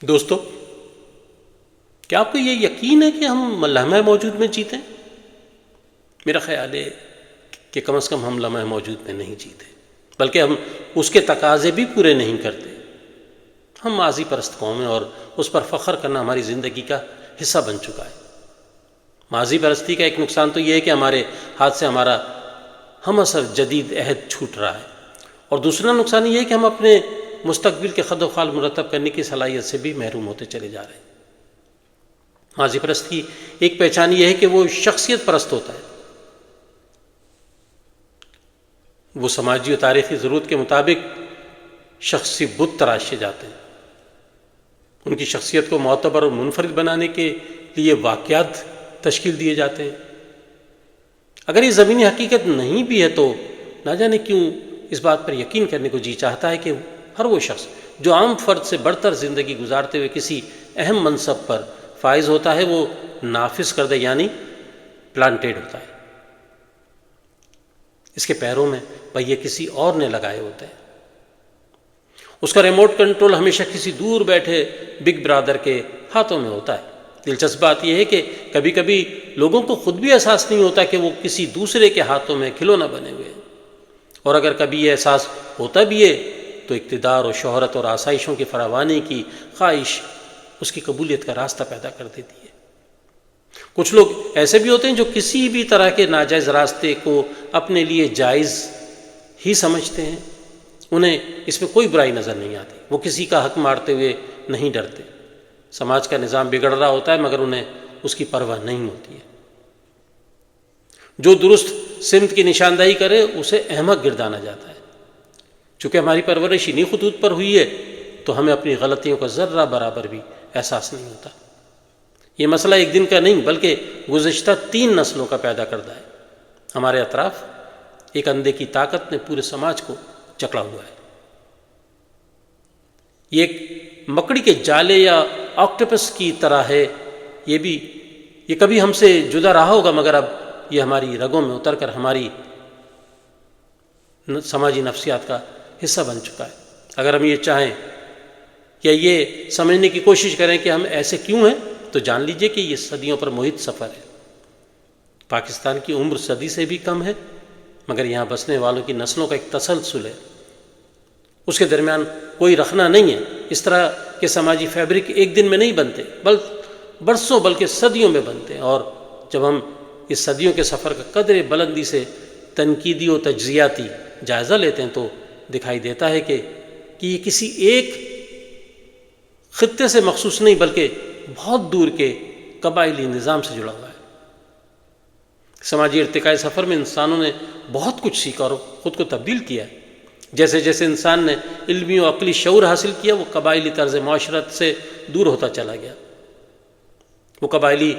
دوستو، کیا آپ کو یہ یقین ہے کہ ہم لمحہ موجود میں جیتے ہیں؟ میرا خیال ہے کہ کم از کم ہم لمحہ موجود میں نہیں جیتے، بلکہ ہم اس کے تقاضے بھی پورے نہیں کرتے۔ ہم ماضی پرست قوم ہیں اور اس پر فخر کرنا ہماری زندگی کا حصہ بن چکا ہے۔ ماضی پرستی کا ایک نقصان تو یہ ہے کہ ہمارے ہاتھ سے ہمارا ہم اثر جدید عہد چھوٹ رہا ہے، اور دوسرا نقصان یہ ہے کہ ہم اپنے مستقبل کے خد و خال مرتب کرنے کی صلاحیت سے بھی محروم ہوتے چلے جا رہے ہیں۔ ماضی پرست کی ایک پہچان یہ ہے کہ وہ شخصیت پرست ہوتا ہے۔ وہ سماجی و تاریخی ضرورت کے مطابق شخصی بت تراشے جاتے ہیں۔ ان کی شخصیت کو معتبر اور منفرد بنانے کے لیے واقعات تشکیل دیے جاتے ہیں۔ اگر یہ زمینی حقیقت نہیں بھی ہے تو نہ جانے کیوں اس بات پر یقین کرنے کو جی چاہتا ہے کہ ہر وہ شخص جو عام فرد سے بڑھ کر زندگی گزارتے ہوئے کسی اہم منصب پر فائز ہوتا ہے وہ نافذ کردہ یعنی پلانٹیڈ ہوتا ہے۔ اس کے پیروں میں پہیے کسی اور نے لگائے ہوتے ہیں۔ اس کا ریموٹ کنٹرول ہمیشہ کسی دور بیٹھے بگ برادر کے ہاتھوں میں ہوتا ہے۔ دلچسپ بات یہ ہے کہ کبھی کبھی لوگوں کو خود بھی احساس نہیں ہوتا کہ وہ کسی دوسرے کے ہاتھوں میں کھلونا بنے ہوئے ہیں، اور اگر کبھی یہ احساس ہوتا بھی ہے تو اقتدار اور شہرت اور آسائشوں کی فراوانی کی خواہش اس کی قبولیت کا راستہ پیدا کر دیتی ہے۔ کچھ لوگ ایسے بھی ہوتے ہیں جو کسی بھی طرح کے ناجائز راستے کو اپنے لیے جائز ہی سمجھتے ہیں۔ انہیں اس میں کوئی برائی نظر نہیں آتی، وہ کسی کا حق مارتے ہوئے نہیں ڈرتے۔ سماج کا نظام بگڑ رہا ہوتا ہے مگر انہیں اس کی پرواہ نہیں ہوتی ہے۔ جو درست سمت کی نشاندہی کرے اسے احمق گردانا جاتا ہے۔ چونکہ ہماری پرورش انہی خطوط پر ہوئی ہے تو ہمیں اپنی غلطیوں کا ذرہ برابر بھی احساس نہیں ہوتا۔ یہ مسئلہ ایک دن کا نہیں بلکہ گزشتہ 3 نسلوں کا پیدا کردہ ہے۔ ہمارے اطراف ایک اندھے کی طاقت نے پورے سماج کو جکڑا ہوا ہے۔ یہ ایک مکڑی کے جالے یا آکٹوپس کی طرح ہے۔ یہ کبھی ہم سے جدا رہا ہوگا مگر اب یہ ہماری رگوں میں اتر کر ہماری سماجی نفسیات کا حصہ بن چکا ہے۔ اگر ہم یہ چاہیں یا یہ سمجھنے کی کوشش کریں کہ ہم ایسے کیوں ہیں تو جان لیجئے کہ یہ صدیوں پر محیط سفر ہے۔ پاکستان کی عمر صدی سے بھی کم ہے مگر یہاں بسنے والوں کی نسلوں کا ایک تسلسل ہے، اس کے درمیان کوئی رخنہ نہیں ہے۔ اس طرح کے سماجی فیبرک ایک دن میں نہیں بنتے برسوں بلکہ صدیوں میں بنتے ہیں، اور جب ہم اس صدیوں کے سفر کا قدر بلندی سے تنقیدی و تجزیاتی جائزہ لیتے ہیں تو دکھائی دیتا ہے کہ یہ کسی ایک خطے سے مخصوص نہیں بلکہ بہت دور کے قبائلی نظام سے جڑا ہوا ہے۔ سماجی ارتقائی سفر میں انسانوں نے بہت کچھ سیکھا اور خود کو تبدیل کیا ہے۔ جیسے جیسے انسان نے علمی و عقلی شعور حاصل کیا وہ قبائلی طرز معاشرت سے دور ہوتا چلا گیا۔ وہ قبائلی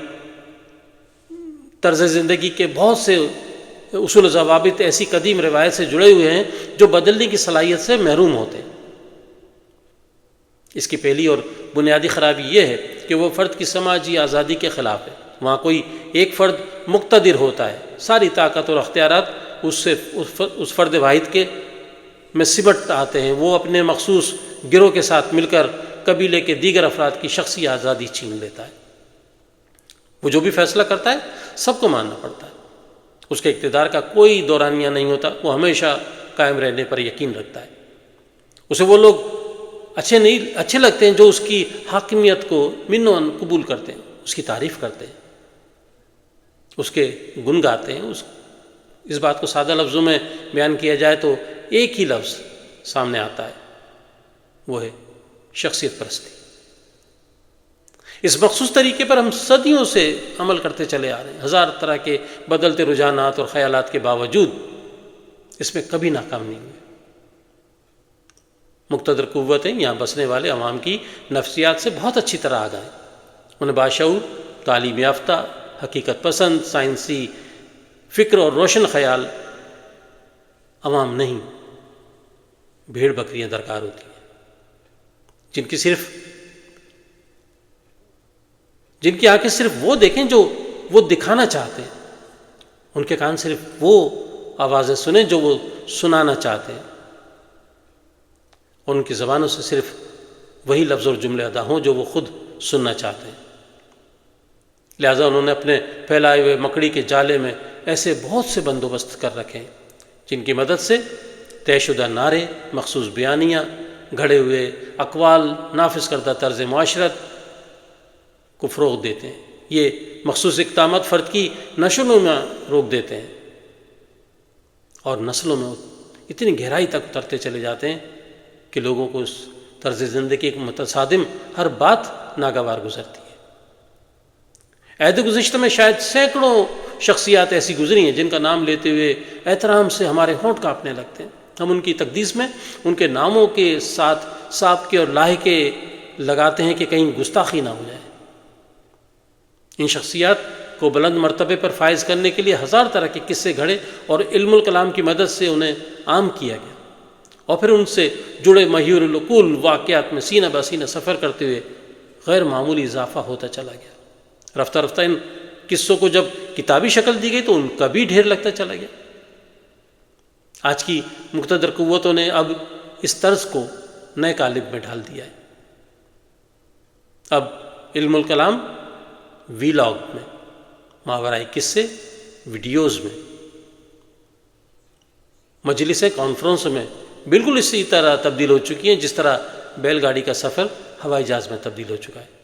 طرز زندگی کے بہت سے اصول و ضوابط ایسی قدیم روایت سے جڑے ہوئے ہیں جو بدلنے کی صلاحیت سے محروم ہوتے ہیں۔ اس کی پہلی اور بنیادی خرابی یہ ہے کہ وہ فرد کی سماجی آزادی کے خلاف ہے۔ وہاں کوئی ایک فرد مقتدر ہوتا ہے، ساری طاقت اور اختیارات اس فرد واحد کے میں سمٹ آتے ہیں۔ وہ اپنے مخصوص گروہ کے ساتھ مل کر قبیلے کے دیگر افراد کی شخصی آزادی چھین لیتا ہے۔ وہ جو بھی فیصلہ کرتا ہے سب کو ماننا پڑتا ہے۔ اس کے اقتدار کا کوئی دورانیہ نہیں ہوتا، وہ ہمیشہ قائم رہنے پر یقین رکھتا ہے۔ اسے وہ لوگ اچھے لگتے ہیں جو اس کی حاکمیت کو منون قبول کرتے ہیں، اس کی تعریف کرتے ہیں، اس کے گن گاتے ہیں۔ اس بات کو سادہ لفظوں میں بیان کیا جائے تو ایک ہی لفظ سامنے آتا ہے، وہ ہے شخصیت پرستی۔ اس مخصوص طریقے پر ہم صدیوں سے عمل کرتے چلے آ رہے ہیں۔ 1000 طرح کے بدلتے رجحانات اور خیالات کے باوجود اس میں کبھی ناکام نہیں ہوئے۔ مقتدر قوتیں یہاں بسنے والے عوام کی نفسیات سے بہت اچھی طرح آگاہ ہیں۔ انہیں باشعور، تعلیم یافتہ، حقیقت پسند، سائنسی فکر اور روشن خیال عوام نہیں، بھیڑ بکریاں درکار ہوتی ہیں جن کی آنکھیں صرف وہ دیکھیں جو وہ دکھانا چاہتے ہیں، ان کے کان صرف وہ آوازیں سنیں جو وہ سنانا چاہتے ہیں، اور ان کی زبانوں سے صرف وہی لفظ اور جملے ادا ہوں جو وہ خود سننا چاہتے ہیں۔ لہٰذا انہوں نے اپنے پھیلائے ہوئے مکڑی کے جالے میں ایسے بہت سے بندوبست کر رکھے ہیں جن کی مدد سے طے شدہ نعرے، مخصوص بیانیاں، گھڑے ہوئے اقوال، نافذ کردہ طرز معاشرت کو فروغ دیتے ہیں۔ یہ مخصوص اقدامات فرد کی نشو و نما میں روک دیتے ہیں اور نسلوں میں اتنی گہرائی تک اترتے چلے جاتے ہیں کہ لوگوں کو اس طرز زندگی کے متصادم ہر بات ناگوار گزرتی ہے۔ عہد گزشتہ میں شاید سینکڑوں شخصیات ایسی گزری ہیں جن کا نام لیتے ہوئے احترام سے ہمارے ہونٹ کانپنے لگتے ہیں۔ ہم ان کی تقدیس میں ان کے ناموں کے ساتھ سابقے اور لاحقے لگاتے ہیں کہ کہیں گستاخی نہ ہو جائے۔ ان شخصیات کو بلند مرتبے پر فائز کرنے کے لیے ہزار طرح کے قصے گھڑے اور علم الکلام کی مدد سے انہیں عام کیا گیا، اور پھر ان سے جڑے محیر العقول واقعات میں سینہ بہ سینہ سفر کرتے ہوئے غیر معمولی اضافہ ہوتا چلا گیا۔ رفتہ رفتہ ان قصوں کو جب کتابی شکل دی گئی تو ان کا بھی ڈھیر لگتا چلا گیا۔ آج کی مقتدر قوتوں نے اب اس طرز کو نئے قالب میں ڈھال دیا ہے۔ اب علم الکلام ویلاگ میں، ماورائے قصے ویڈیوز میں، مجلسیں کانفرنس میں بالکل اسی طرح تبدیل ہو چکی ہیں جس طرح بیل گاڑی کا سفر ہوائی جہاز میں تبدیل ہو چکا ہے۔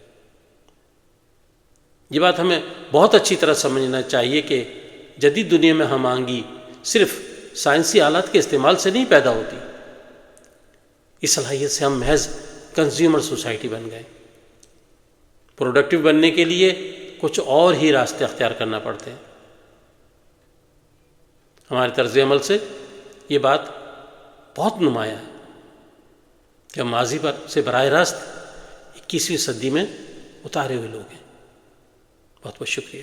یہ بات ہمیں بہت اچھی طرح سمجھنا چاہیے کہ جدید دنیا میں ہم آہنگی صرف سائنسی آلات کے استعمال سے نہیں پیدا ہوتی۔ اس صلاحیت سے ہم محض کنزیومر سوسائٹی بن گئے۔ پروڈکٹیو بننے کے لیے کچھ اور ہی راستے اختیار کرنا پڑتے ہیں۔ ہمارے طرز عمل سے یہ بات بہت نمایاں ہے کہ ہم ماضی پر سے براہ راست 21ویں صدی میں اتارے ہوئے لوگ ہیں۔ بہت بہت شکریہ۔